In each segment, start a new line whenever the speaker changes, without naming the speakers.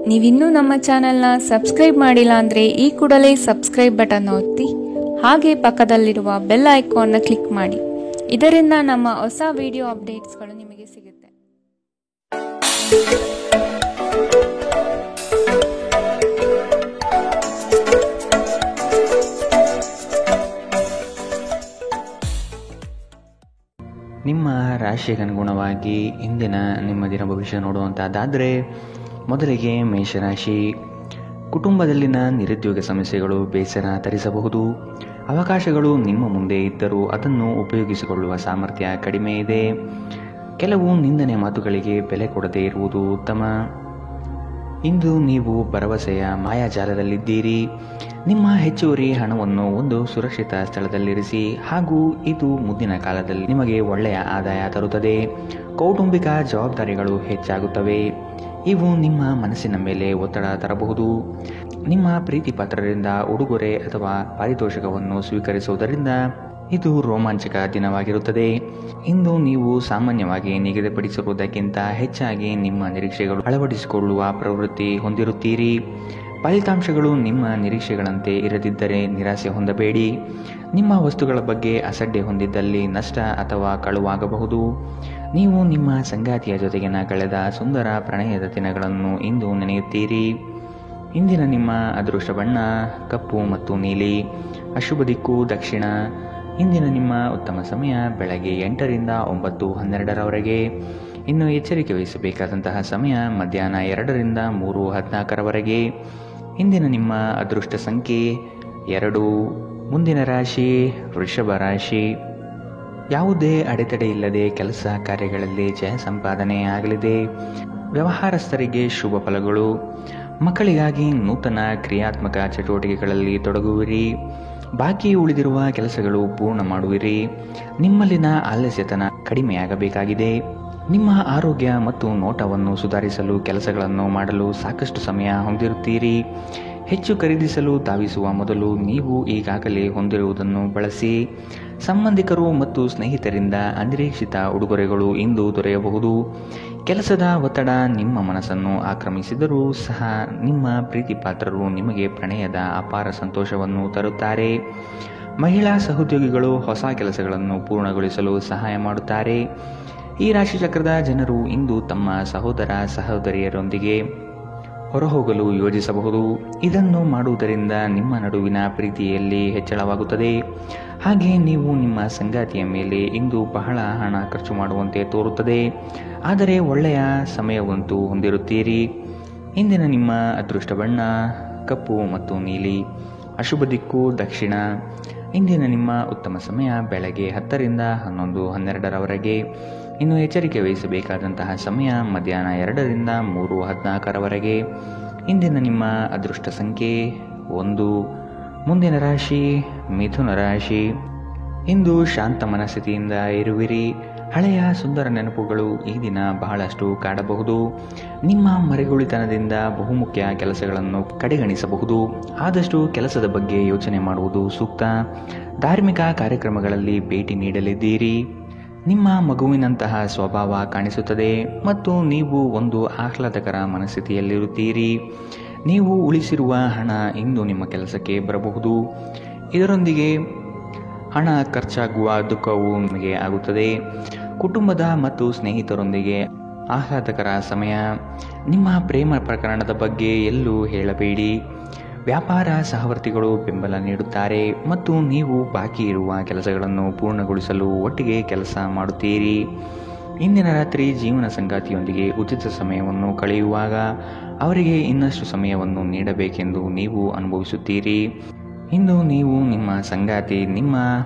ನೀವಿನ್ನೂ ನಮ್ಮ ಚಾನೆಲ್ನ ಸಬ್ಸ್ಕ್ರೈಬ್ ಮಾಡಿಲ್ಲ ಅಂದರೆ ಈ ಕೂಡಲೇ ಸಬ್ಸ್ಕ್ರೈಬ್ ಬಟನ್ ಒತ್ತಿ ಹಾಗೆ ಪಕ್ಕದಲ್ಲಿರುವ ಬೆಲ್ ಐಕಾನ್ನ ಕ್ಲಿಕ್ ಮಾಡಿ. ಇದರಿಂದ ನಮ್ಮ ಹೊಸ ವಿಡಿಯೋ ಅಪ್ಡೇಟ್ಸ್ಗಳು ನಿಮಗೆ ಸಿಗುತ್ತೆ.
ನಿಮ್ಮ ರಾಶಿಗನುಗುಣವಾಗಿ ಇಂದಿನ ನಿಮ್ಮ ದಿನ ಭವಿಷ್ಯ ನೋಡುವಂಥದ್ದಾದರೆ, ಮೊದಲಿಗೆ ಮೇಷರಾಶಿ. ಕುಟುಂಬದಲ್ಲಿನ ನಿರುದ್ಯೋಗ ಸಮಸ್ಯೆಗಳು ಬೇಸರ ತರಿಸಬಹುದು. ಅವಕಾಶಗಳು ನಿಮ್ಮ ಮುಂದೆ ಇದ್ದರೂ ಅದನ್ನು ಉಪಯೋಗಿಸಿಕೊಳ್ಳುವ ಸಾಮರ್ಥ್ಯ ಕಡಿಮೆ ಇದೆ. ಕೆಲವು ನಿಂದನೆ ಮಾತುಗಳಿಗೆ ಬೆಲೆ ಕೊಡದೇ ಇರುವುದು ಉತ್ತಮ. ಇಂದು ನೀವು ಭರವಸೆಯ ಮಾಯಾಜಾಲದಲ್ಲಿದ್ದೀರಿ. ನಿಮ್ಮ ಹೆಚ್ಚುವರಿ ಹಣವನ್ನು ಒಂದು ಸುರಕ್ಷಿತ ಸ್ಥಳದಲ್ಲಿರಿಸಿ, ಹಾಗೂ ಇದು ಮುಂದಿನ ಕಾಲದಲ್ಲಿ ನಿಮಗೆ ಒಳ್ಳೆಯ ಆದಾಯ ತರುತ್ತದೆ. ಕೌಟುಂಬಿಕ ಜವಾಬ್ದಾರಿಗಳು ಹೆಚ್ಚಾಗುತ್ತವೆ. ಇವು ನಿಮ್ಮ ಮನಸ್ಸಿನ ಮೇಲೆ ಒತ್ತಡ ತರಬಹುದು. ನಿಮ್ಮ ಪ್ರೀತಿ ಪಾತ್ರರಿಂದ ಉಡುಗೊರೆ ಅಥವಾ ಪಾರಿತೋಷಕವನ್ನು ಸ್ವೀಕರಿಸುವುದರಿಂದ ಇದು ರೋಮಾಂಚಕ ದಿನವಾಗಿರುತ್ತದೆ. ಇಂದು ನೀವು ಸಾಮಾನ್ಯವಾಗಿ ನಿಗದಿಪಡಿಸಿರುವುದಕ್ಕಿಂತ ಹೆಚ್ಚಾಗಿ ನಿಮ್ಮ ನಿರೀಕ್ಷೆಗಳು ಅಳವಡಿಸಿಕೊಳ್ಳುವ ಪ್ರವೃತ್ತಿ ಹೊಂದಿರುತ್ತೀರಿ. ಫಲಿತಾಂಶಗಳು ನಿಮ್ಮ ನಿರೀಕ್ಷೆಗಳಂತೆ ಇರದಿದ್ದರೆ ನಿರಾಸೆ ಹೊಂದಬೇಡಿ. ನಿಮ್ಮ ವಸ್ತುಗಳ ಬಗ್ಗೆ ಅಸಡ್ಡೆ ಹೊಂದಿದ್ದಲ್ಲಿ ನಷ್ಟ ಅಥವಾ ಕಳುವಾಗಬಹುದು. ನೀವು ನಿಮ್ಮ ಸಂಗಾತಿಯ ಜೊತೆಗಿನ ಕಳೆದ ಸುಂದರ ಪ್ರಣಯದ ದಿನಗಳನ್ನು ಇಂದು ನೆನೆಯುತ್ತೀರಿ. ಇಂದಿನ ನಿಮ್ಮ ಅದೃಷ್ಟ ಬಣ್ಣ ಕಪ್ಪು ಮತ್ತು ನೀಲಿ. ಅಶುಭ ದಿಕ್ಕು ದಕ್ಷಿಣ. ಇಂದಿನ ನಿಮ್ಮ ಉತ್ತಮ ಸಮಯ ಬೆಳಗ್ಗೆ 8ರಿಂದ 9:12ರವರೆಗೆ. ಇನ್ನು ಎಚ್ಚರಿಕೆ ವಹಿಸಬೇಕಾದಂತಹ ಸಮಯ ಮಧ್ಯಾಹ್ನ 2ರಿಂದ 3:14ರವರೆಗೆ. ಇಂದಿನ ನಿಮ್ಮ ಅದೃಷ್ಟ ಸಂಖ್ಯೆ 2. ಮುಂದಿನ ರಾಶಿ ವೃಷಭ ರಾಶಿ. ಯಾವುದೇ ಅಡೆತಡೆ ಇಲ್ಲದೆ ಕೆಲಸ ಕಾರ್ಯಗಳಲ್ಲಿ ಜಯ ಸಂಪಾದನೆ ಆಗಲಿದೆ. ವ್ಯವಹಾರಸ್ಥರಿಗೆ ಶುಭ ಫಲಗಳು. ಮಕ್ಕಳಿಗಾಗಿ ನೂತನ ಕ್ರಿಯಾತ್ಮಕ ಚಟುವಟಿಕೆಗಳಲ್ಲಿ ತೊಡಗುವಿರಿ. ಬಾಕಿ ಉಳಿದಿರುವ ಕೆಲಸಗಳು ಪೂರ್ಣ ಮಾಡುವಿರಿ. ನಿಮ್ಮಲ್ಲಿನ ಆಲಸ್ಯತನ ಕಡಿಮೆಯಾಗಬೇಕಾಗಿದೆ. ನಿಮ್ಮ ಆರೋಗ್ಯ ಮತ್ತು ನೋಟವನ್ನು ಸುಧಾರಿಸಲು ಕೆಲಸಗಳನ್ನು ಮಾಡಲು ಸಾಕಷ್ಟು ಸಮಯ ಹೊಂದಿರುತ್ತೀರಿ. ಹೆಚ್ಚು ಖರೀದಿಸಲು ಧಾವಿಸುವ ಮೊದಲು ನೀವು ಈಗಾಗಲೇ ಹೊಂದಿರುವುದನ್ನು ಬಳಸಿ. ಸಂಬಂಧಿಕರು ಮತ್ತು ಸ್ನೇಹಿತರಿಂದ ಅನಿರೀಕ್ಷಿತ ಉಡುಗೊರೆಗಳು ಇಂದು ದೊರೆಯಬಹುದು. ಕೆಲಸದ ಒತ್ತಡ ನಿಮ್ಮ ಮನಸ್ಸನ್ನು ಆಕ್ರಮಿಸಿದರೂ ಸಹ ನಿಮ್ಮ ಪ್ರೀತಿ ಪಾತ್ರರು ನಿಮಗೆ ಪ್ರಣಯದ ಅಪಾರ ಸಂತೋಷವನ್ನು ತರುತ್ತಾರೆ. ಮಹಿಳಾ ಸಹೋದ್ಯೋಗಿಗಳು ಹೊಸ ಕೆಲಸಗಳನ್ನು ಪೂರ್ಣಗೊಳಿಸಲು ಸಹಾಯ ಮಾಡುತ್ತಾರೆ. ಈ ರಾಶಿಚಕ್ರದ ಜನರು ಇಂದು ತಮ್ಮ ಸಹೋದರ ಸಹೋದರಿಯರೊಂದಿಗೆ ಹೊರಹೋಗಲು ಯೋಜಿಸಬಹುದು. ಇದನ್ನು ಮಾಡುವುದರಿಂದ ನಿಮ್ಮ ನಡುವಿನ ಪ್ರೀತಿಯಲ್ಲಿ ಹೆಚ್ಚಳವಾಗುತ್ತದೆ. ಹಾಗೆ ನೀವು ನಿಮ್ಮ ಸಂಗಾತಿಯ ಮೇಲೆ ಇಂದು ಬಹಳ ಹಣ ಖರ್ಚು ಮಾಡುವಂತೆ ತೋರುತ್ತದೆ. ಆದರೆ ಒಳ್ಳೆಯ ಸಮಯವಂತೂ ಹೊಂದಿರುತ್ತೀರಿ. ಇಂದಿನ ನಿಮ್ಮ ಅದೃಷ್ಟ ಬಣ್ಣ ಕಪ್ಪು ಮತ್ತು ನೀಲಿ. ಅಶುಭ ದಿಕ್ಕು ದಕ್ಷಿಣ. ಇಂದಿನ ನಿಮ್ಮ ಉತ್ತಮ ಸಮಯ ಬೆಳಗ್ಗೆ 10ರಿಂದ 11:12ರವರೆಗೆ. ಇನ್ನು ಎಚ್ಚರಿಕೆ ವಹಿಸಬೇಕಾದಂತಹ ಸಮಯ ಮಧ್ಯಾಹ್ನ 2ರಿಂದ 3:14ರವರೆಗೆ. ಇಂದಿನ ನಿಮ್ಮ ಅದೃಷ್ಟ ಸಂಖ್ಯೆ 1. ಮುಂದಿನ ರಾಶಿ ಮಿಥುನ ರಾಶಿ. ಇಂದು ಶಾಂತ ಮನಸ್ಥಿತಿಯಿಂದ ಇರುವಿರಿ. ಹಳೆಯ ಸುಂದರ ನೆನಪುಗಳು ಈ ದಿನ ಬಹಳಷ್ಟು ಕಾಡಬಹುದು. ನಿಮ್ಮ ಮರೆಗುಳಿತನದಿಂದ ಬಹುಮುಖ್ಯ ಕೆಲಸಗಳನ್ನು ಕಡೆಗಣಿಸಬಹುದು. ಆದಷ್ಟು ಕೆಲಸದ ಬಗ್ಗೆ ಯೋಚನೆ ಮಾಡುವುದು ಸೂಕ್ತ. ಧಾರ್ಮಿಕ ಕಾರ್ಯಕ್ರಮಗಳಲ್ಲಿ ಭೇಟಿ ನೀಡಲಿದ್ದೀರಿ. ನಿಮ್ಮ ಮಗುವಿನಂತಹ ಸ್ವಭಾವ ಕಾಣಿಸುತ್ತದೆ ಮತ್ತು ನೀವು ಒಂದು ಆಹ್ಲಾದಕರ ಮನಸ್ಥಿತಿಯಲ್ಲಿರುತ್ತೀರಿ. ನೀವು ಉಳಿಸಿರುವ ಹಣ ಇಂದು ನಿಮ್ಮ ಕೆಲಸಕ್ಕೆ ಬರಬಹುದು. ಇದರೊಂದಿಗೆ ಹಣ ಖರ್ಚಾಗುವ ದುಃಖವು ನಿಮಗೆ ಆಗುತ್ತದೆ. ಕುಟುಂಬದ ಮತ್ತು ಸ್ನೇಹಿತರೊಂದಿಗೆ ಆಹ್ಲಾದಕರ ಸಮಯ. ನಿಮ್ಮ ಪ್ರೇಮ ಪ್ರಕರಣದ ಬಗ್ಗೆ ಎಲ್ಲೂ ಹೇಳಬೇಡಿ. ವ್ಯಾಪಾರ ಸಹವರ್ತಿಗಳು ಬೆಂಬಲ ನೀಡುತ್ತಾರೆ ಮತ್ತು ನೀವು ಬಾಕಿ ಇರುವ ಕೆಲಸಗಳನ್ನು ಪೂರ್ಣಗೊಳಿಸಲು ಒಟ್ಟಿಗೆ ಕೆಲಸ ಮಾಡುತ್ತೀರಿ. ಇಂದಿನ ರಾತ್ರಿ ಜೀವನ ಸಂಗಾತಿಯೊಂದಿಗೆ ಉಚಿತ ಸಮಯವನ್ನು ಕಳೆಯುವಾಗ ಅವರಿಗೆ ಇನ್ನಷ್ಟು ಸಮಯವನ್ನು ನೀಡಬೇಕೆಂದು ನೀವು ಅನುಭವಿಸುತ್ತೀರಿ. ಇಂದು ನೀವು ನಿಮ್ಮ ಸಂಗಾತಿ ನಿಮ್ಮ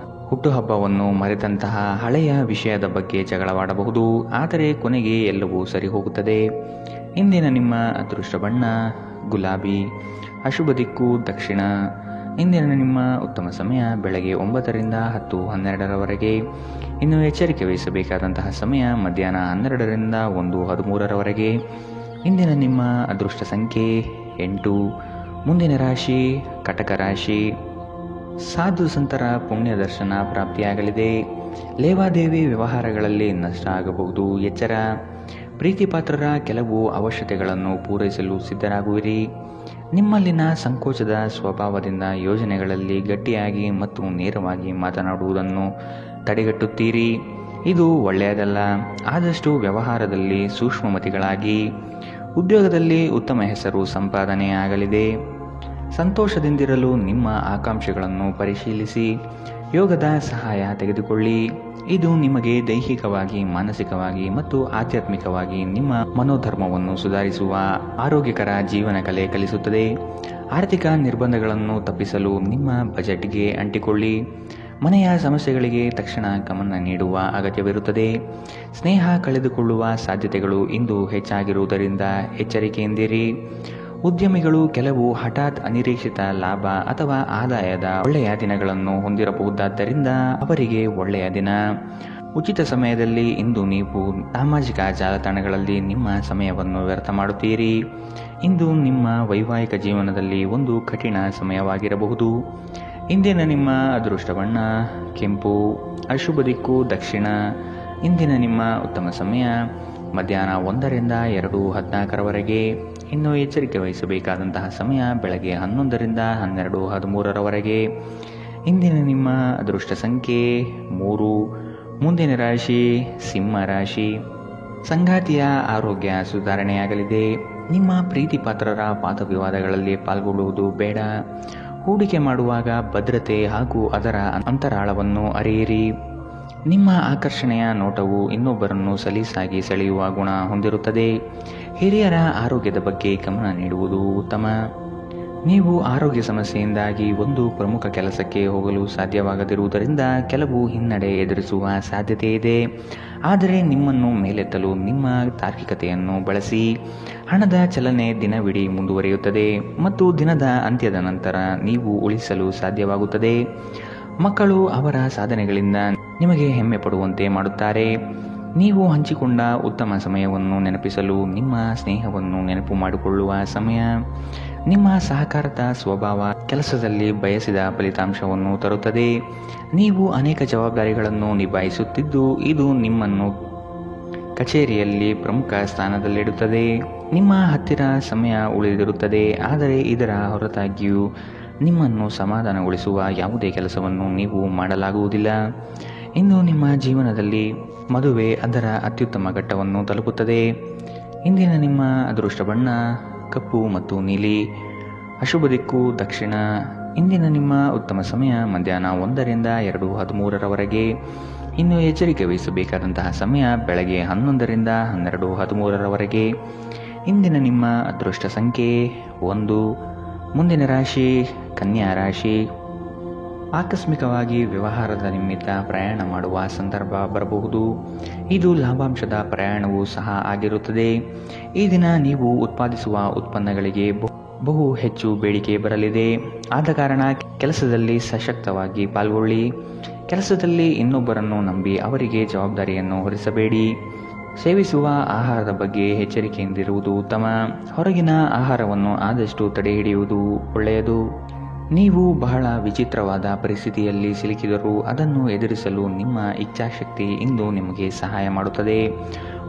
ಹುಟ್ಟುಹಬ್ಬವನ್ನು ಮರೆತಂತಹ ಹಳೆಯ ವಿಷಯದ ಬಗ್ಗೆ ಜಗಳವಾಡಬಹುದು. ಆದರೆ ಕೊನೆಗೆ ಎಲ್ಲವೂ ಸರಿ ಹೋಗುತ್ತದೆ. ಇಂದಿನ ನಿಮ್ಮ ಅದೃಷ್ಟ ಬಣ್ಣ ಗುಲಾಬಿ. ಅಶುಭ ದಿಕ್ಕು ದಕ್ಷಿಣ. ಇಂದಿನ ನಿಮ್ಮ ಉತ್ತಮ ಸಮಯ ಬೆಳಗ್ಗೆ 9ರಿಂದ 10:12ರವರೆಗೆ. ಇನ್ನು ಎಚ್ಚರಿಕೆ ವಹಿಸಬೇಕಾದಂತಹ ಸಮಯ ಮಧ್ಯಾಹ್ನ 12ರಿಂದ 1:13ರವರೆಗೆ. ಇಂದಿನ ನಿಮ್ಮ ಅದೃಷ್ಟ ಸಂಖ್ಯೆ 8. ಮುಂದಿನ ರಾಶಿ ಕಟಕ ರಾಶಿ. ಸಾಧು ಸಂತರ ಪುಣ್ಯ ದರ್ಶನ ಪ್ರಾಪ್ತಿಯಾಗಲಿದೆ. ಲೇವಾದೇವಿ ವ್ಯವಹಾರಗಳಲ್ಲಿ ನಷ್ಟ ಆಗಬಹುದು. ಎಚ್ಚರ. ಪ್ರೀತಿಪಾತ್ರರ ಕೆಲವು ಅವಶ್ಯಕತೆಗಳನ್ನು ಪೂರೈಸಲು ಸಿದ್ಧರಾಗುವಿರಿ. ನಿಮ್ಮಲ್ಲಿನ ಸಂಕೋಚದ ಸ್ವಭಾವದಿಂದ ಯೋಜನೆಗಳಲ್ಲಿ ಗಟ್ಟಿಯಾಗಿ ಮತ್ತು ನೇರವಾಗಿ ಮಾತನಾಡುವುದನ್ನು ತಡೆಗಟ್ಟುತ್ತೀರಿ. ಇದು ಒಳ್ಳೆಯದಲ್ಲ. ಆದಷ್ಟು ವ್ಯವಹಾರದಲ್ಲಿ ಸೂಕ್ಷ್ಮಮತಿಗಳಾಗಿ. ಉದ್ಯೋಗದಲ್ಲಿ ಉತ್ತಮ ಹೆಸರು ಸಂಪಾದನೆಯಾಗಲಿದೆ. ಸಂತೋಷದಿಂದಿರಲು ನಿಮ್ಮ ಆಕಾಂಕ್ಷೆಗಳನ್ನು ಪರಿಶೀಲಿಸಿ ಯೋಗದ ಸಹಾಯ ತೆಗೆದುಕೊಳ್ಳಿ. ಇದು ನಿಮಗೆ ದೈಹಿಕವಾಗಿ, ಮಾನಸಿಕವಾಗಿ ಮತ್ತು ಆಧ್ಯಾತ್ಮಿಕವಾಗಿ ನಿಮ್ಮ ಮನೋಧರ್ಮವನ್ನು ಸುಧಾರಿಸುವ ಆರೋಗ್ಯಕರ ಜೀವನ ಕಲೆ ಕಲಿಸುತ್ತದೆ. ಆರ್ಥಿಕ ನಿರ್ಬಂಧಗಳನ್ನು ತಪ್ಪಿಸಲು ನಿಮ್ಮ ಬಜೆಟ್ಗೆ ಅಂಟಿಕೊಳ್ಳಿ. ಮನೆಯ ಸಮಸ್ಯೆಗಳಿಗೆ ತಕ್ಷಣ ಗಮನ ನೀಡುವ ಅಗತ್ಯವಿರುತ್ತದೆ. ಸ್ನೇಹ ಕಳೆದುಕೊಳ್ಳುವ ಸಾಧ್ಯತೆಗಳು ಇಂದು ಹೆಚ್ಚಾಗಿರುವುದರಿಂದ ಎಚ್ಚರಿಕೆಯಿಂದಿರಿ. ಉದ್ಯಮಿಗಳು ಕೆಲವು ಹಠಾತ್ ಅನಿರೀಕ್ಷಿತ ಲಾಭ ಅಥವಾ ಆದಾಯದ ಒಳ್ಳೆಯ ದಿನಗಳನ್ನು ಹೊಂದಿರಬಹುದಾದ್ದರಿಂದ ಅವರಿಗೆ ಒಳ್ಳೆಯ ದಿನ. ಉಚಿತ ಸಮಯದಲ್ಲಿ ಇಂದು ನೀವು ಸಾಮಾಜಿಕ ಜಾಲತಾಣಗಳಲ್ಲಿ ನಿಮ್ಮ ಸಮಯವನ್ನು ವ್ಯರ್ಥ ಮಾಡುತ್ತೀರಿ. ಇಂದು ನಿಮ್ಮ ವೈವಾಹಿಕ ಜೀವನದಲ್ಲಿ ಒಂದು ಕಠಿಣ ಸಮಯವಾಗಿರಬಹುದು. ಇಂದಿನ ನಿಮ್ಮ ಅದೃಷ್ಟ ಬಣ್ಣ ಕೆಂಪು. ಅಶುಭ ದಿಕ್ಕು ದಕ್ಷಿಣ. ಇಂದಿನ ನಿಮ್ಮ ಉತ್ತಮ ಸಮಯ ಮಧ್ಯಾಹ್ನ 1 ರಿಂದ 2:14 ಇನ್ನು ಎಚ್ಚರಿಕೆ ವಹಿಸಬೇಕಾದಂತಹ ಸಮಯ ಬೆಳಗ್ಗೆ 11 ರಿಂದ 12:13 ಇಂದಿನ ನಿಮ್ಮ ಅದೃಷ್ಟ ಸಂಖ್ಯೆ 3. ಮುಂದಿನ ರಾಶಿ ಸಿಂಹ ರಾಶಿ. ಸಂಗಾತಿಯ ಆರೋಗ್ಯ ಸುಧಾರಣೆಯಾಗಲಿದೆ. ನಿಮ್ಮ ಪ್ರೀತಿಪಾತ್ರರ ವಾದವಿವಾದಗಳಲ್ಲಿ ಪಾಲ್ಗೊಳ್ಳುವುದು ಬೇಡ. ಹೂಡಿಕೆ ಮಾಡುವಾಗ ಭದ್ರತೆ ಹಾಗೂ ಅದರ ಅಂತರಾಳವನ್ನು ಅರಿಯಿರಿ. ನಿಮ್ಮ ಆಕರ್ಷಣೆಯ ನೋಟವು ಇನ್ನೊಬ್ಬರನ್ನು ಸಲೀಸಾಗಿ ಸೆಳೆಯುವ ಗುಣ ಹೊಂದಿರುತ್ತದೆ. ಹಿರಿಯರ ಆರೋಗ್ಯದ ಬಗ್ಗೆ ಗಮನ ನೀಡುವುದು ಉತ್ತಮ. ನೀವು ಆರೋಗ್ಯ ಸಮಸ್ಯೆಯಿಂದಾಗಿ ಒಂದು ಪ್ರಮುಖ ಕೆಲಸಕ್ಕೆ ಹೋಗಲು ಸಾಧ್ಯವಾಗದಿರುವುದರಿಂದ ಕೆಲವು ಹಿನ್ನಡೆ ಎದುರಿಸುವ ಸಾಧ್ಯತೆ ಇದೆ. ಆದರೆ ನಿಮ್ಮನ್ನು ಮೇಲೆತ್ತಲು ನಿಮ್ಮ ತಾರ್ಕಿಕತೆಯನ್ನು ಬಳಸಿ. ಹಣದ ಚಲನೆ ದಿನವಿಡೀ ಮುಂದುವರಿಯುತ್ತದೆ ಮತ್ತು ದಿನದ ಅಂತ್ಯದ ನಂತರ ನೀವು ಉಳಿಸಲು ಸಾಧ್ಯವಾಗುತ್ತದೆ. ಮಕ್ಕಳು ಅವರ ಸಾಧನೆಗಳಿಂದ ನಿಮಗೆ ಹೆಮ್ಮೆ ಪಡುವಂತೆ ಮಾಡುತ್ತಾರೆ. ನೀವು ಹಂಚಿಕೊಂಡ ಉತ್ತಮ ಸಮಯವನ್ನು ನೆನಪಿಸಲು ನಿಮ್ಮ ಸ್ನೇಹವನ್ನು ನೆನಪು ಮಾಡಿಕೊಳ್ಳುವ ಸಮಯ. ನಿಮ್ಮ ಸಹಕಾರದ ಸ್ವಭಾವ ಕೆಲಸದಲ್ಲಿ ಬಯಸಿದ ಫಲಿತಾಂಶವನ್ನು ತರುತ್ತದೆ. ನೀವು ಅನೇಕ ಜವಾಬ್ದಾರಿಗಳನ್ನು ನಿಭಾಯಿಸುತ್ತಿದ್ದು ಇದು ನಿಮ್ಮನ್ನು ಕಚೇರಿಯಲ್ಲಿ ಪ್ರಮುಖ ಸ್ಥಾನದಲ್ಲಿಡುತ್ತದೆ. ನಿಮ್ಮ ಹತ್ತಿರ ಸಮಯ ಉಳಿದಿರುತ್ತದೆ, ಆದರೆ ಇದರ ಹೊರತಾಗಿಯೂ ನಿಮ್ಮನ್ನು ಸಮಾಧಾನಗೊಳಿಸುವ ಯಾವುದೇ ಕೆಲಸವನ್ನು ನೀವು ಮಾಡಲಾಗುವುದಿಲ್ಲ. ಇಂದು ನಿಮ್ಮ ಜೀವನದಲ್ಲಿ ಮದುವೆ ಅದರ ಅತ್ಯುತ್ತಮ ಘಟ್ಟವನ್ನು ತಲುಪುತ್ತದೆ. ಇಂದಿನ ನಿಮ್ಮ ಅದೃಷ್ಟ ಬಣ್ಣ ಕಪ್ಪು ಮತ್ತು ನೀಲಿ. ಅಶುಭ ದಿಕ್ಕು ದಕ್ಷಿಣ. ಇಂದಿನ ನಿಮ್ಮ ಉತ್ತಮ ಸಮಯ ಮಧ್ಯಾಹ್ನ 1 ರಿಂದ 2:13 ಇನ್ನು ಎಚ್ಚರಿಕೆ ವಹಿಸಬೇಕಾದಂತಹ ಸಮಯ ಬೆಳಗ್ಗೆ 11 ರಿಂದ 12:13 ಇಂದಿನ ನಿಮ್ಮ ಅದೃಷ್ಟ ಸಂಖ್ಯೆ 1. ಮುಂದಿನ ರಾಶಿ ಕನ್ಯಾ ರಾಶಿ. ಆಕಸ್ಮಿಕವಾಗಿ ವ್ಯವಹಾರದ ನಿಮಿತ್ತ ಪ್ರಯಾಣ ಮಾಡುವ ಸಂದರ್ಭ ಬರಬಹುದು. ಇದು ಲಾಭಾಂಶದ ಪ್ರಯಾಣವೂ ಸಹ ಆಗಿರುತ್ತದೆ. ಈ ದಿನ ನೀವು ಉತ್ಪಾದಿಸುವ ಉತ್ಪನ್ನಗಳಿಗೆ ಬಹು ಹೆಚ್ಚು ಬೇಡಿಕೆ ಬರಲಿದೆ. ಆದ ಕಾರಣ ಕೆಲಸದಲ್ಲಿ ಸಶಕ್ತವಾಗಿ ಪಾಲ್ಗೊಳ್ಳಿ. ಕೆಲಸದಲ್ಲಿ ಇನ್ನೊಬ್ಬರನ್ನು ನಂಬಿ ಅವರಿಗೆ ಜವಾಬ್ದಾರಿಯನ್ನು ಹೊರಿಸಬೇಡಿ. ಸೇವಿಸುವ ಆಹಾರದ ಬಗ್ಗೆ ಎಚ್ಚರಿಕೆಯಿಂದಿರುವುದು ಉತ್ತಮ. ಹೊರಗಿನ ಆಹಾರವನ್ನು ಆದಷ್ಟು ತಡೆಹಿಡಿಯುವುದು ಒಳ್ಳೆಯದು. ನೀವು ಬಹಳ ವಿಚಿತ್ರವಾದ ಪರಿಸ್ಥಿತಿಯಲ್ಲಿ ಸಿಲುಕಿದರೂ ಅದನ್ನು ಎದುರಿಸಲು ನಿಮ್ಮ ಇಚ್ಛಾಶಕ್ತಿ ಇಂದು ನಿಮಗೆ ಸಹಾಯ ಮಾಡುತ್ತದೆ.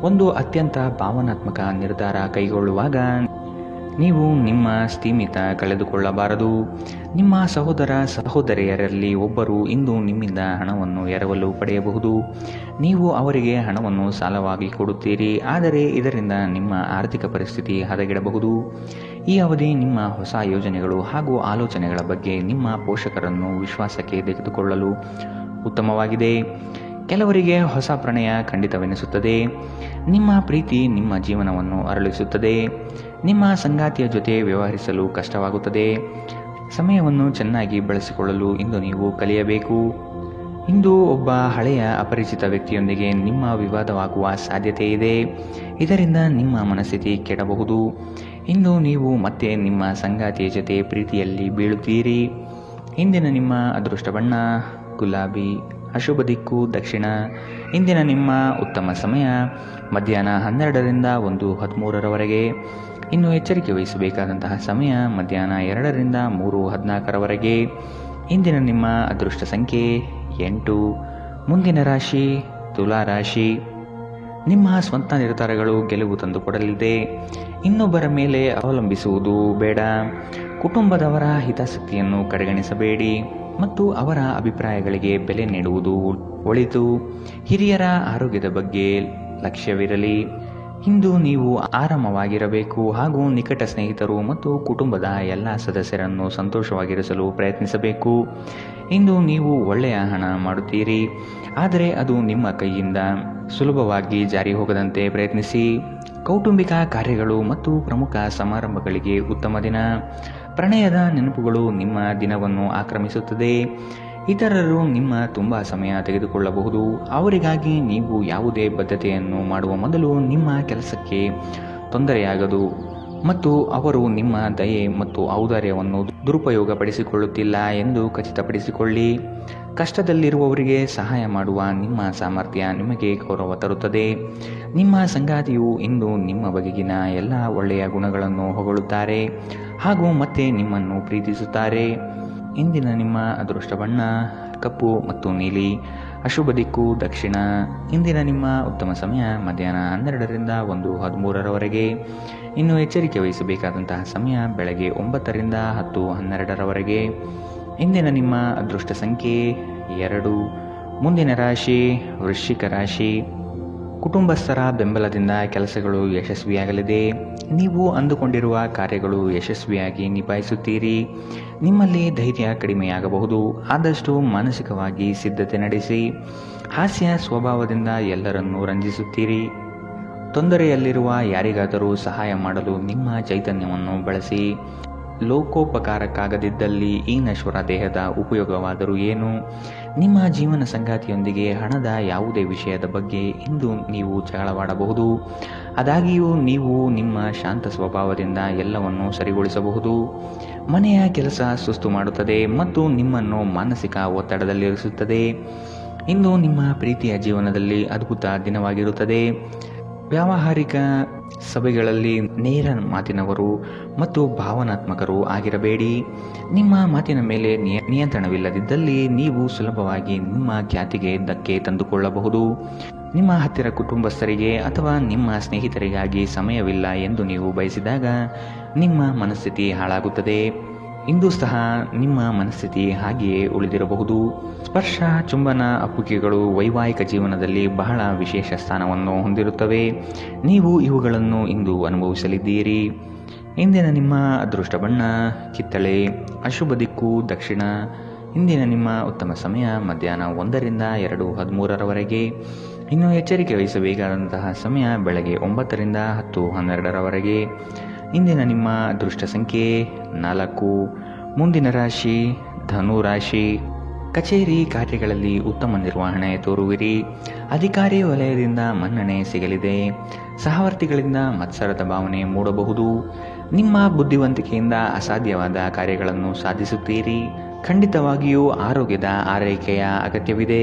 ಒಂದು ಅತ್ಯಂತ ಭಾವನಾತ್ಮಕ ನಿರ್ಧಾರ ಕೈಗೊಳ್ಳುವಾಗ ನೀವು ನಿಮ್ಮ ಸ್ಥಿಮಿತ ಕಳೆದುಕೊಳ್ಳಬಾರದು. ನಿಮ್ಮ ಸಹೋದರಿಯರಲ್ಲಿ ಒಬ್ಬರು ಇಂದು ನಿಮ್ಮಿಂದ ಹಣವನ್ನು ಎರವಲು ಪಡೆಯಬಹುದು. ನೀವು ಅವರಿಗೆ ಹಣವನ್ನು ಸಾಲವಾಗಿ ಕೊಡುತ್ತೀರಿ, ಆದರೆ ಇದರಿಂದ ನಿಮ್ಮ ಆರ್ಥಿಕ ಪರಿಸ್ಥಿತಿ ಹದಗೆಡಬಹುದು. ಈ ಅವಧಿ ನಿಮ್ಮ ಹೊಸ ಯೋಜನೆಗಳು ಹಾಗೂ ಆಲೋಚನೆಗಳ ಬಗ್ಗೆ ನಿಮ್ಮ ಪೋಷಕರನ್ನು ವಿಶ್ವಾಸಕ್ಕೆ ತೆಗೆದುಕೊಳ್ಳಲು ಉತ್ತಮವಾಗಿದೆ. ಕೆಲವರಿಗೆ ಹೊಸ ಪ್ರಣಯ ಖಂಡಿತವೆನಿಸುತ್ತದೆ. ನಿಮ್ಮ ಪ್ರೀತಿ ನಿಮ್ಮ ಜೀವನವನ್ನು ಅರಳಿಸುತ್ತದೆ. ನಿಮ್ಮ ಸಂಗಾತಿಯ ಜೊತೆ ವ್ಯವಹರಿಸಲು ಕಷ್ಟವಾಗುತ್ತದೆ. ಸಮಯವನ್ನು ಚೆನ್ನಾಗಿ ಬಳಸಿಕೊಳ್ಳಲು ಇಂದು ನೀವು ಕಲಿಯಬೇಕು. ಇಂದು ಒಬ್ಬ ಹಳೆಯ ಅಪರಿಚಿತ ವ್ಯಕ್ತಿಯೊಂದಿಗೆ ನಿಮ್ಮ ವಿವಾದವಾಗುವ ಸಾಧ್ಯತೆ ಇದೆ. ಇದರಿಂದ ನಿಮ್ಮ ಮನಸ್ಥಿತಿ ಕೆಡಬಹುದು. ಇಂದು ನೀವು ಮತ್ತೆ ನಿಮ್ಮ ಸಂಗಾತಿಯ ಜೊತೆ ಪ್ರೀತಿಯಲ್ಲಿ ಬೀಳುತ್ತೀರಿ. ಇಂದಿನ ನಿಮ್ಮ ಅದೃಷ್ಟ ಬಣ್ಣ ಗುಲಾಬಿ. ಅಶುಭ ದಿಕ್ಕು ದಕ್ಷಿಣ. ಇಂದಿನ ನಿಮ್ಮ ಉತ್ತಮ ಸಮಯ ಮಧ್ಯಾಹ್ನ 12 ರಿಂದ 1:13 ಇನ್ನು ಎಚ್ಚರಿಕೆ ವಹಿಸಬೇಕಾದಂತಹ ಸಮಯ ಮಧ್ಯಾಹ್ನ 2 ರಿಂದ 3:14 ಇಂದಿನ ನಿಮ್ಮ ಅದೃಷ್ಟ ಸಂಖ್ಯೆ 8. ಮುಂದಿನ ರಾಶಿ ತುಲಾ ರಾಶಿ. ನಿಮ್ಮ ಸ್ವಂತ ನಿರ್ಧಾರಗಳು ಗೆಲುವು ತಂದುಕೊಡಲಿದೆ. ಇನ್ನೊಬ್ಬರ ಮೇಲೆ ಅವಲಂಬಿಸುವುದು ಬೇಡ. ಕುಟುಂಬದವರ ಹಿತಾಸಕ್ತಿಯನ್ನು ಕಡೆಗಣಿಸಬೇಡಿ ಮತ್ತು ಅವರ ಅಭಿಪ್ರಾಯಗಳಿಗೆ ಬೆಲೆ ನೀಡುವುದು ಒಳಿತು. ಹಿರಿಯರ ಆರೋಗ್ಯದ ಬಗ್ಗೆ ಲಕ್ಷ್ಯವಿರಲಿ. ಇಂದು ನೀವು ಆರಾಮವಾಗಿರಬೇಕು ಹಾಗೂ ನಿಕಟ ಸ್ನೇಹಿತರು ಮತ್ತು ಕುಟುಂಬದ ಎಲ್ಲ ಸದಸ್ಯರನ್ನು ಸಂತೋಷವಾಗಿರಿಸಲು ಪ್ರಯತ್ನಿಸಬೇಕು. ಇಂದು ನೀವು ಒಳ್ಳೆಯ ಹಣ ಮಾಡುತ್ತೀರಿ, ಆದರೆ ಅದು ನಿಮ್ಮ ಕೈಯಿಂದ ಸುಲಭವಾಗಿ ಜಾರಿ ಹೋಗದಂತೆ ಪ್ರಯತ್ನಿಸಿ. ಕೌಟುಂಬಿಕ ಕಾರ್ಯಗಳು ಮತ್ತು ಪ್ರಮುಖ ಸಮಾರಂಭಗಳಿಗೆ ಉತ್ತಮ ದಿನ. ಪ್ರಣಯದ ನೆನಪುಗಳು ನಿಮ್ಮ ದಿನವನ್ನು ಆಕ್ರಮಿಸುತ್ತದೆ. ಇತರರು ನಿಮ್ಮ ತುಂಬ ಸಮಯ ತೆಗೆದುಕೊಳ್ಳಬಹುದು. ಅವರಿಗಾಗಿ ನೀವು ಯಾವುದೇ ಬದ್ಧತೆಯನ್ನು ಮಾಡುವ ಮೊದಲು ನಿಮ್ಮ ಕೆಲಸಕ್ಕೆ ತೊಂದರೆಯಾಗದು ಮತ್ತು ಅವರು ನಿಮ್ಮ ದಯೆ ಮತ್ತು ಔದಾರ್ಯವನ್ನು ದುರುಪಯೋಗಪಡಿಸಿಕೊಳ್ಳುತ್ತಿಲ್ಲ ಎಂದು ಖಚಿತಪಡಿಸಿಕೊಳ್ಳಿ. ಕಷ್ಟದಲ್ಲಿರುವವರಿಗೆ ಸಹಾಯ ಮಾಡುವ ನಿಮ್ಮ ಸಾಮರ್ಥ್ಯ ನಿಮಗೆ ಗೌರವ ತರುತ್ತದೆ. ನಿಮ್ಮ ಸಂಗಾತಿಯು ಇಂದು ನಿಮ್ಮ ಬಗೆಗಿನ ಎಲ್ಲ ಒಳ್ಳೆಯ ಗುಣಗಳನ್ನು ಹೊಗಳುತ್ತಾರೆ ಹಾಗೂ ಮತ್ತೆ ನಿಮ್ಮನ್ನು ಪ್ರೀತಿಸುತ್ತಾರೆ. ಇಂದಿನ ನಿಮ್ಮ ಅದೃಷ್ಟ ಬಣ್ಣ ಕಪ್ಪು ಮತ್ತು ನೀಲಿ. ಅಶುಭ ದಿಕ್ಕು ದಕ್ಷಿಣ. ಇಂದಿನ ನಿಮ್ಮ ಉತ್ತಮ ಸಮಯ ಮಧ್ಯಾಹ್ನ 12ರಿಂದ 1:13 ಇನ್ನು ಎಚ್ಚರಿಕೆ ವಹಿಸಬೇಕಾದಂತಹ ಸಮಯ ಬೆಳಗ್ಗೆ 9ರಿಂದ 10:12 ಇಂದಿನ ನಿಮ್ಮ ಅದೃಷ್ಟ ಸಂಖ್ಯೆ 2. ಮುಂದಿನ ರಾಶಿ ವೃಶ್ಚಿಕ ರಾಶಿ. ಕುಟುಂಬಸ್ಥರ ಬೆಂಬಲದಿಂದ ಕೆಲಸಗಳು ಯಶಸ್ವಿಯಾಗಲಿದೆ. ನೀವು ಅಂದುಕೊಂಡಿರುವ ಕಾರ್ಯಗಳು ಯಶಸ್ವಿಯಾಗಿ ನಿಭಾಯಿಸುತ್ತೀರಿ. ನಿಮ್ಮಲ್ಲಿ ಧೈರ್ಯ ಕಡಿಮೆಯಾಗಬಹುದು, ಆದಷ್ಟು ಮಾನಸಿಕವಾಗಿ ಸಿದ್ಧತೆ ನಡೆಸಿ. ಹಾಸ್ಯ ಸ್ವಭಾವದಿಂದ ಎಲ್ಲರನ್ನೂ ರಂಜಿಸುತ್ತೀರಿ. ತೊಂದರೆಯಲ್ಲಿರುವ ಯಾರಿಗಾದರೂ ಸಹಾಯ ಮಾಡಲು ನಿಮ್ಮ ಚೈತನ್ಯವನ್ನು ಬಳಸಿ. ಲೋಕೋಪಕಾರಕ್ಕಾಗದಿದ್ದಲ್ಲಿ ಈ ನಶ್ವರ ದೇಹದ ಉಪಯೋಗವಾದರೂ ಏನು? ನಿಮ್ಮ ಜೀವನ ಸಂಗಾತಿಯೊಂದಿಗೆ ಹಣದ ಯಾವುದೇ ವಿಷಯದ ಬಗ್ಗೆ ಇಂದು ನೀವು ಜಗಳವಾಡಬಹುದು. ಆದಾಗ್ಯೂ ನೀವು ನಿಮ್ಮ ಶಾಂತ ಸ್ವಭಾವದಿಂದ ಎಲ್ಲವನ್ನೂ ಸರಿಗೊಳಿಸಬಹುದು. ಮನೆಯ ಕೆಲಸ ಸುಸ್ತು ಮಾಡುತ್ತದೆ ಮತ್ತು ನಿಮ್ಮನ್ನು ಮಾನಸಿಕ ಒತ್ತಡದಲ್ಲಿರಿಸುತ್ತದೆ. ಇಂದು ನಿಮ್ಮ ಪ್ರೀತಿಯ ಜೀವನದಲ್ಲಿ ಅದ್ಭುತ ದಿನವಾಗಿರುತ್ತದೆ. ವ್ಯಾವಹಾರಿಕ ಸಭೆಗಳಲ್ಲಿ ನೇರ ಮಾತಿನವರು ಮತ್ತು ಭಾವನಾತ್ಮಕರು ಆಗಿರಬೇಡಿ. ನಿಮ್ಮ ಮಾತಿನ ಮೇಲೆ ನಿಯಂತ್ರಣವಿಲ್ಲದಿದ್ದಲ್ಲಿ ನೀವು ಸುಲಭವಾಗಿ ನಿಮ್ಮ ಖ್ಯಾತಿಗೆ ಧಕ್ಕೆ ತಂದುಕೊಳ್ಳಬಹುದು. ನಿಮ್ಮ ಹತ್ತಿರ ಕುಟುಂಬಸ್ಥರಿಗೆ ಅಥವಾ ನಿಮ್ಮ ಸ್ನೇಹಿತರಿಗಾಗಿ ಸಮಯವಿಲ್ಲ ಎಂದು ನೀವು ಬಯಸಿದಾಗ ನಿಮ್ಮ ಮನಸ್ಥಿತಿ ಹಾಳಾಗುತ್ತದೆ. ಇಂದು ಸಹ ನಿಮ್ಮ ಮನಸ್ಥಿತಿ ಹಾಗೆಯೇ ಉಳಿದಿರಬಹುದು. ಸ್ಪರ್ಶ, ಚುಂಬನ, ಅಪ್ಪುಗೆಗಳು ವೈವಾಹಿಕ ಜೀವನದಲ್ಲಿ ಬಹಳ ವಿಶೇಷ ಸ್ಥಾನವನ್ನು ಹೊಂದಿರುತ್ತವೆ. ನೀವು ಇವುಗಳನ್ನು ಇಂದು ಅನುಭವಿಸಲಿದ್ದೀರಿ. ಇಂದಿನ ನಿಮ್ಮ ಅದೃಷ್ಟ ಬಣ್ಣ ಕಿತ್ತಳೆ. ಅಶುಭ ದಿಕ್ಕು ದಕ್ಷಿಣ. ಇಂದಿನ ನಿಮ್ಮ ಉತ್ತಮ ಸಮಯ ಮಧ್ಯಾಹ್ನ 1ರಿಂದ 2:13 ಇನ್ನು ಎಚ್ಚರಿಕೆ ವಹಿಸಬೇಕಾದಂತಹ ಸಮಯ ಬೆಳಗ್ಗೆ 9ರಿಂದ 10:12 ಇಂದಿನ ನಿಮ್ಮ ಅದೃಷ್ಟ ಸಂಖ್ಯೆ 4. ಮುಂದಿನ ರಾಶಿ ಧನು ರಾಶಿ. ಕಚೇರಿ ಕಾರ್ಯಗಳಲ್ಲಿ ಉತ್ತಮ ನಿರ್ವಹಣೆ ತೋರುವಿರಿ. ಅಧಿಕಾರಿ ವಲಯದಿಂದ ಮನ್ನಣೆ ಸಿಗಲಿದೆ. ಸಹವರ್ತಿಗಳಿಂದ ಮತ್ಸರದ ಭಾವನೆ ಮೂಡಬಹುದು. ನಿಮ್ಮ ಬುದ್ಧಿವಂತಿಕೆಯಿಂದ ಅಸಾಧ್ಯವಾದ ಕಾರ್ಯಗಳನ್ನು ಸಾಧಿಸುತ್ತೀರಿ. ಖಂಡಿತವಾಗಿಯೂ ಆರೋಗ್ಯದ ಆರೈಕೆಯ ಅಗತ್ಯವಿದೆ.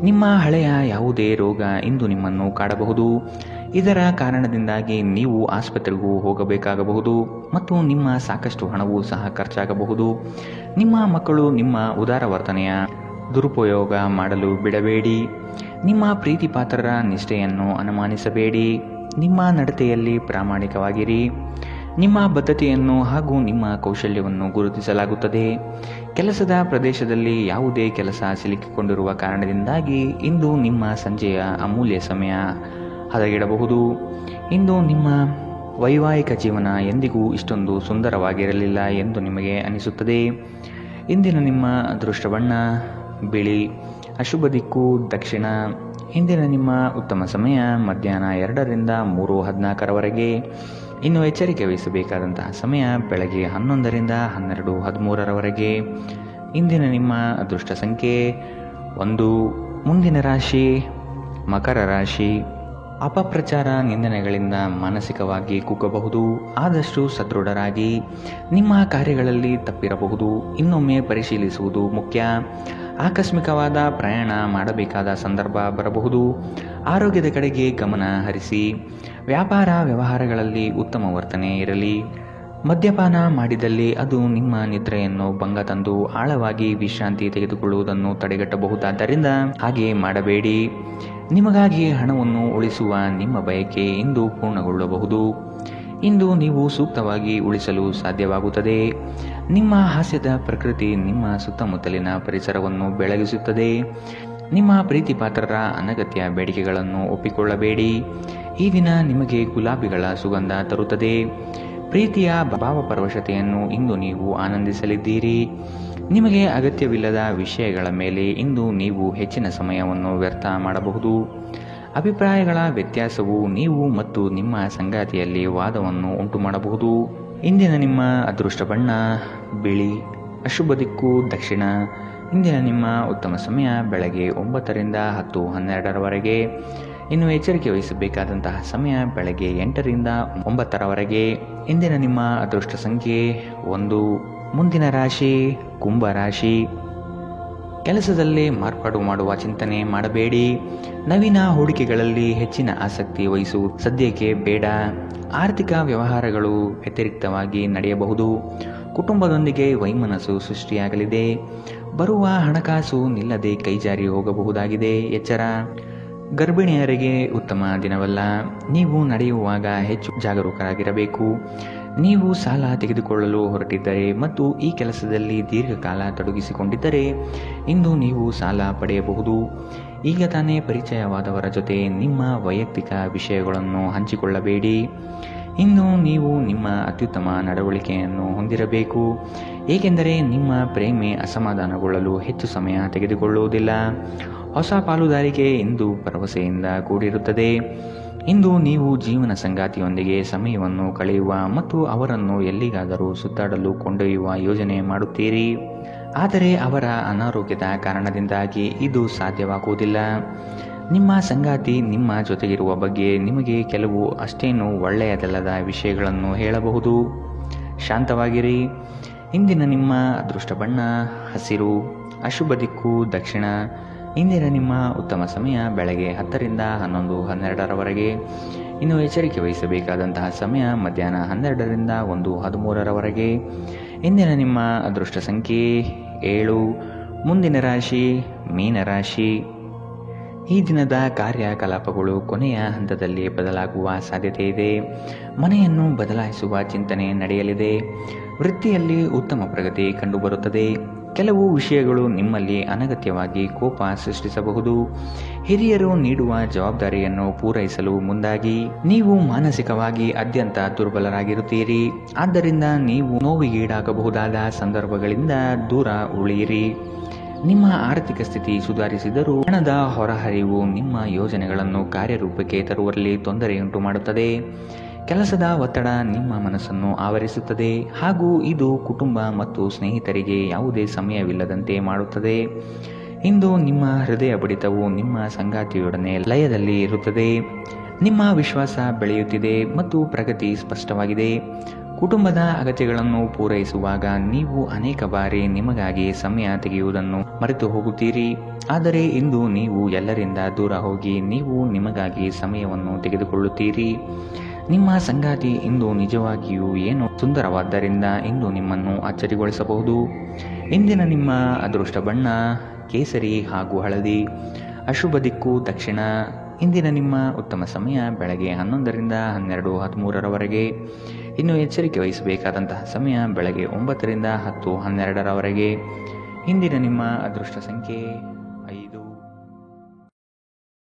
ನಿಮ್ಮ ಹಳೆಯ ಯಾವುದೇ ರೋಗ ಇಂದು ನಿಮ್ಮನ್ನು ಕಾಡಬಹುದು. ಇದರ ಕಾರಣದಿಂದಾಗಿ ನೀವು ಆಸ್ಪತ್ರೆಗೂ ಹೋಗಬೇಕಾಗಬಹುದು ಮತ್ತು ನಿಮ್ಮ ಸಾಕಷ್ಟು ಹಣವೂ ಸಹ ಖರ್ಚಾಗಬಹುದು. ನಿಮ್ಮ ಮಕ್ಕಳು ನಿಮ್ಮ ಉದಾರ ವರ್ತನೆಯ ದುರುಪಯೋಗ ಮಾಡಲು ಬಿಡಬೇಡಿ. ನಿಮ್ಮ ಪ್ರೀತಿ ಪಾತ್ರರ ನಿಷ್ಠೆಯನ್ನು ಅನುಮಾನಿಸಬೇಡಿ. ನಿಮ್ಮ ನಡತೆಯಲ್ಲಿ ಪ್ರಾಮಾಣಿಕವಾಗಿರಿ. ನಿಮ್ಮ ಬದ್ಧತೆಯನ್ನು ಹಾಗೂ ನಿಮ್ಮ ಕೌಶಲ್ಯವನ್ನು ಗುರುತಿಸಲಾಗುತ್ತದೆ. ಕೆಲಸದ ಪ್ರದೇಶದಲ್ಲಿ ಯಾವುದೇ ಕೆಲಸ ಸಿಲುಕಿಕೊಂಡಿರುವ ಕಾರಣದಿಂದಾಗಿ ಇಂದು ನಿಮ್ಮ ಸಂಜೆಯ ಅಮೂಲ್ಯ ಸಮಯ ಹದಗೆಡಬಹುದು. ಇಂದು ನಿಮ್ಮ ವೈವಾಹಿಕ ಜೀವನ ಎಂದಿಗೂ ಇಷ್ಟೊಂದು ಸುಂದರವಾಗಿರಲಿಲ್ಲ ಎಂದು ನಿಮಗೆ ಅನಿಸುತ್ತದೆ. ಇಂದಿನ ನಿಮ್ಮ ಅದೃಷ್ಟ ಬಣ್ಣ ಬಿಳಿ. ಅಶುಭ ದಿಕ್ಕು ದಕ್ಷಿಣ. ಇಂದಿನ ನಿಮ್ಮ ಉತ್ತಮ ಸಮಯ ಮಧ್ಯಾಹ್ನ 2ರಿಂದ 3:14 ಇನ್ನು ಎಚ್ಚರಿಕೆ ವಹಿಸಬೇಕಾದಂತಹ ಸಮಯ ಬೆಳಗ್ಗೆ 11ರಿಂದ 12:13 ಇಂದಿನ ನಿಮ್ಮ ಅದೃಷ್ಟ ಸಂಖ್ಯೆ 1. ಮುಂದಿನ ರಾಶಿ ಮಕರ ರಾಶಿ. ಅಪಪ್ರಚಾರ, ನಿಂದನೆಗಳಿಂದ ಮಾನಸಿಕವಾಗಿ ಕುಗ್ಗಬಹುದು. ಆದಷ್ಟು ಸದೃಢರಾಗಿ. ನಿಮ್ಮ ಕಾರ್ಯಗಳಲ್ಲಿ ತಪ್ಪಿರಬಹುದು, ಇನ್ನೊಮ್ಮೆ ಪರಿಶೀಲಿಸುವುದು ಮುಖ್ಯ. ಆಕಸ್ಮಿಕವಾದ ಪ್ರಯಾಣ ಮಾಡಬೇಕಾದ ಸಂದರ್ಭ ಬರಬಹುದು. ಆರೋಗ್ಯದ ಕಡೆಗೆ ಗಮನ ಹರಿಸಿ. ವ್ಯಾಪಾರ ವ್ಯವಹಾರಗಳಲ್ಲಿ ಉತ್ತಮ ವರ್ತನೆ ಇರಲಿ. ಮದ್ಯಪಾನ ಮಾಡಿದಲ್ಲಿ ಅದು ನಿಮ್ಮ ನಿದ್ರೆಯನ್ನು ಭಂಗ ತಂದು ಆಳವಾಗಿ ವಿಶ್ರಾಂತಿ ತೆಗೆದುಕೊಳ್ಳುವುದನ್ನು ತಡೆಗಟ್ಟಬಹುದಾದ್ದರಿಂದ ಹಾಗೆ ಮಾಡಬೇಡಿ. ನಿಮಗಾಗಿ ಹಣವನ್ನು ಉಳಿಸುವ ನಿಮ್ಮ ಬಯಕೆ ಇಂದು ಪೂರ್ಣಗೊಳ್ಳಬಹುದು. ಇಂದು ನೀವು ಸೂಕ್ತವಾಗಿ ಉಳಿಸಲು ಸಾಧ್ಯವಾಗುತ್ತದೆ. ನಿಮ್ಮ ಹಾಸ್ಯದ ಪ್ರಕೃತಿ ನಿಮ್ಮ ಸುತ್ತಮುತ್ತಲಿನ ಪರಿಸರವನ್ನು ಬೆಳಗಿಸುತ್ತದೆ. ನಿಮ್ಮ ಪ್ರೀತಿಪಾತ್ರರ ಅನಗತ್ಯ ಬೇಡಿಕೆಗಳನ್ನು ಒಪ್ಪಿಕೊಳ್ಳಬೇಡಿ. ಈ ದಿನ ನಿಮಗೆ ಗುಲಾಬಿಗಳ ಸುಗಂಧ ತರುತ್ತದೆ. ಪ್ರೀತಿಯ ಭಾವಪರವಶತೆಯನ್ನು ಇಂದು ನೀವು ಆನಂದಿಸಲಿದ್ದೀರಿ. ನಿಮಗೆ ಅಗತ್ಯವಿಲ್ಲದ ವಿಷಯಗಳ ಮೇಲೆ ಇಂದು ನೀವು ಹೆಚ್ಚಿನ ಸಮಯವನ್ನು ವ್ಯರ್ಥ ಮಾಡಬಹುದು. ಅಭಿಪ್ರಾಯಗಳ ವ್ಯತ್ಯಾಸವು ನೀವು ಮತ್ತು ನಿಮ್ಮ ಸಂಗಾತಿಯಲ್ಲಿ ವಾದವನ್ನು ಉಂಟು ಮಾಡಬಹುದು. ಇಂದಿನ ನಿಮ್ಮ ಅದೃಷ್ಟ ಬಣ್ಣ ಬಿಳಿ. ಅಶುಭ ದಿಕ್ಕು ದಕ್ಷಿಣ. ಇಂದಿನ ನಿಮ್ಮ ಉತ್ತಮ ಸಮಯ ಬೆಳಗ್ಗೆ 9 ರಿಂದ 10:12ರವರೆಗೆ. ಇನ್ನು ಎಚ್ಚರಿಕೆ ವಹಿಸಬೇಕಾದಂತಹ ಸಮಯ ಬೆಳಗ್ಗೆ 8 ರಿಂದ 9ರವರೆಗೆ. ಇಂದಿನ ನಿಮ್ಮ ಅದೃಷ್ಟ ಸಂಖ್ಯೆ 1. ಮುಂದಿನ ರಾಶಿ ಕುಂಭ ರಾಶಿ. ಕೆಲಸದಲ್ಲಿ ಮಾರ್ಪಾಡು ಮಾಡುವ ಚಿಂತನೆ ಮಾಡಬೇಡಿ. ನವೀನ ಹೂಡಿಕೆಗಳಲ್ಲಿ ಹೆಚ್ಚಿನ ಆಸಕ್ತಿ ವಹಿಸುವುದು ಸದ್ಯಕ್ಕೆ ಬೇಡ. ಆರ್ಥಿಕ ವ್ಯವಹಾರಗಳು ವ್ಯತಿರಿಕ್ತವಾಗಿ ನಡೆಯಬಹುದು. ಕುಟುಂಬದೊಂದಿಗೆ ವೈಮನಸ್ಸು ಸೃಷ್ಟಿಯಾಗಲಿದೆ. ಬರುವ ಹಣಕಾಸು ನಿಲ್ಲದೆ ಕೈಜಾರಿ ಹೋಗಬಹುದಾಗಿದೆ. ಎಚ್ಚರ. ಗರ್ಭಿಣಿಯರಿಗೆ ಉತ್ತಮ ದಿನವಲ್ಲ. ನೀವು ನಡೆಯುವಾಗ ಹೆಚ್ಚು ಜಾಗರೂಕರಾಗಿರಬೇಕು. ನೀವು ಸಾಲ ತೆಗೆದುಕೊಳ್ಳಲು ಹೊರಟಿದ್ದರೆ ಮತ್ತು ಈ ಕೆಲಸದಲ್ಲಿ ದೀರ್ಘಕಾಲ ತೊಡಗಿಸಿಕೊಂಡಿದ್ದರೆ ಇಂದು ನೀವು ಸಾಲ ಪಡೆಯಬಹುದು. ಈಗ ತಾನೇ ಪರಿಚಯವಾದವರ ಜೊತೆ ನಿಮ್ಮ ವೈಯಕ್ತಿಕ ವಿಷಯಗಳನ್ನು ಹಂಚಿಕೊಳ್ಳಬೇಡಿ. ಇನ್ನು ನೀವು ನಿಮ್ಮ ಅತ್ಯುತ್ತಮ ನಡವಳಿಕೆಯನ್ನು ಹೊಂದಿರಬೇಕು, ಏಕೆಂದರೆ ನಿಮ್ಮ ಪ್ರೇಮೆ ಅಸಮಾಧಾನಗೊಳ್ಳಲು ಹೆಚ್ಚು ಸಮಯ ತೆಗೆದುಕೊಳ್ಳುವುದಿಲ್ಲ. ಹೊಸ ಪಾಲುದಾರಿಕೆ ಇಂದು ಭರವಸೆಯಿಂದ ಕೂಡಿರುತ್ತದೆ. ಇಂದು ನೀವು ಜೀವನ ಸಂಗಾತಿಯೊಂದಿಗೆ ಸಮಯವನ್ನು ಕಳೆಯುವ ಮತ್ತು ಅವರನ್ನು ಎಲ್ಲಿಗಾದರೂ ಸುತ್ತಾಡಲು ಕೊಂಡೊಯ್ಯುವ ಯೋಜನೆ ಮಾಡುತ್ತೀರಿ. ಆದರೆ ಅವರ ಅನಾರೋಗ್ಯದ ಕಾರಣದಿಂದಾಗಿ ಇದು ಸಾಧ್ಯವಾಗುವುದಿಲ್ಲ. ನಿಮ್ಮ ಸಂಗಾತಿ ನಿಮ್ಮ ಜೊತೆಗಿರುವ ಬಗ್ಗೆ ನಿಮಗೆ ಕೆಲವು ಅಷ್ಟೇನು ಒಳ್ಳೆಯದಲ್ಲದ ವಿಷಯಗಳನ್ನು ಹೇಳಬಹುದು. ಶಾಂತವಾಗಿರಿ. ಇಂದಿನ ನಿಮ್ಮ ಅದೃಷ್ಟ ಬಣ್ಣ ಹಸಿರು. ಅಶುಭ ದಿಕ್ಕು ದಕ್ಷಿಣ. ಇಂದಿನ ನಿಮ್ಮ ಉತ್ತಮ ಸಮಯ ಬೆಳಗ್ಗೆ 10 ರಿಂದ 11:12ರವರೆಗೆ. ಇನ್ನು ಎಚ್ಚರಿಕೆ ವಹಿಸಬೇಕಾದಂತಹ ಸಮಯ ಮಧ್ಯಾಹ್ನ 12 ರಿಂದ 1:13ರವರೆಗೆ. ಇಂದಿನ ನಿಮ್ಮ ಅದೃಷ್ಟ ಸಂಖ್ಯೆ 7. ಮುಂದಿನ ರಾಶಿ ಮೀನರಾಶಿ. ಈ ದಿನದ ಕಾರ್ಯಕಲಾಪಗಳು ಕೊನೆಯ ಹಂತದಲ್ಲಿ ಬದಲಾಗುವ ಸಾಧ್ಯತೆ ಇದೆ. ಮನೆಯನ್ನು ಬದಲಾಯಿಸುವ ಚಿಂತನೆ ನಡೆಯಲಿದೆ. ವೃತ್ತಿಯಲ್ಲಿ ಉತ್ತಮ ಪ್ರಗತಿ ಕಂಡುಬರುತ್ತದೆ. ಕೆಲವು ವಿಷಯಗಳು ನಿಮ್ಮಲ್ಲಿ ಅನಗತ್ಯವಾಗಿ ಕೋಪ ಸೃಷ್ಟಿಸಬಹುದು. ಹಿರಿಯರು ನೀಡುವ ಜವಾಬ್ದಾರಿಯನ್ನು ಪೂರೈಸಲು ಮುಂದಾಗಿ. ನೀವು ಮಾನಸಿಕವಾಗಿ ಅತ್ಯಂತ ದುರ್ಬಲರಾಗಿರುತ್ತೀರಿ. ಆದ್ದರಿಂದ ನೀವು ನೋವಿಗೀಡಾಗಬಹುದಾದ ಸಂದರ್ಭಗಳಿಂದ ದೂರ ಉಳಿಯಿರಿ. ನಿಮ್ಮ ಆರ್ಥಿಕ ಸ್ಥಿತಿ ಸುಧಾರಿಸಿದರೂ ಹಣದ ಹೊರಹರಿವು ನಿಮ್ಮ ಯೋಜನೆಗಳನ್ನು ಕಾರ್ಯರೂಪಕ್ಕೆ ತರುವಲ್ಲಿ ತೊಂದರೆಯುಂಟು ಮಾಡುತ್ತದೆ. ಕೆಲಸದ ಒತ್ತಡ ನಿಮ್ಮ ಮನಸ್ಸನ್ನು ಆವರಿಸುತ್ತದೆ ಹಾಗೂ ಇದು ಕುಟುಂಬ ಮತ್ತು ಸ್ನೇಹಿತರಿಗೆ ಯಾವುದೇ ಸಮಯವಿಲ್ಲದಂತೆ ಮಾಡುತ್ತದೆ. ಇಂದು ನಿಮ್ಮ ಹೃದಯ ಬಡಿತವು ನಿಮ್ಮ ಸಂಗಾತಿಯೊಡನೆ ಲಯದಲ್ಲಿ ಇರುತ್ತದೆ. ನಿಮ್ಮ ವಿಶ್ವಾಸ ಬೆಳೆಯುತ್ತಿದೆ ಮತ್ತು ಪ್ರಗತಿ ಸ್ಪಷ್ಟವಾಗಿದೆ. ಕುಟುಂಬದ ಅಗತ್ಯಗಳನ್ನು ಪೂರೈಸುವಾಗ ನೀವು ಅನೇಕ ಬಾರಿ ನಿಮಗಾಗಿ ಸಮಯ ತೆಗೆಯುವುದನ್ನು ಮರೆತು ಹೋಗುತ್ತೀರಿ. ಆದರೆ ಇಂದು ನೀವು ಎಲ್ಲರಿಂದ ದೂರ ಹೋಗಿ ನೀವು ನಿಮಗಾಗಿ ಸಮಯವನ್ನು ತೆಗೆದುಕೊಳ್ಳುತ್ತೀರಿ. ನಿಮ್ಮ ಸಂಗಾತಿ ಇಂದು ನಿಜವಾಗಿಯೂ ಏನೋ ಸುಂದರವಾದ್ದರಿಂದ ಇಂದು ನಿಮ್ಮನ್ನು ಅಚ್ಚರಿಗೊಳಿಸಬಹುದು. ಇಂದಿನ ನಿಮ್ಮ ಅದೃಷ್ಟ ಬಣ್ಣ ಕೇಸರಿ ಹಾಗೂ ಹಳದಿ. ಅಶುಭ ದಿಕ್ಕು ದಕ್ಷಿಣ. ಇಂದಿನ ನಿಮ್ಮ ಉತ್ತಮ ಸಮಯ ಬೆಳಗ್ಗೆ 11 ರಿಂದ 12:13ರವರೆಗೆ. ಇನ್ನು ಎಚ್ಚರಿಕೆ ವಹಿಸಬೇಕಾದಂತಹ ಸಮಯ ಬೆಳಗ್ಗೆ 9 ರಿಂದ 10:12ರವರೆಗೆ. ಇಂದಿನ ನಿಮ್ಮ ಅದೃಷ್ಟ ಸಂಖ್ಯೆ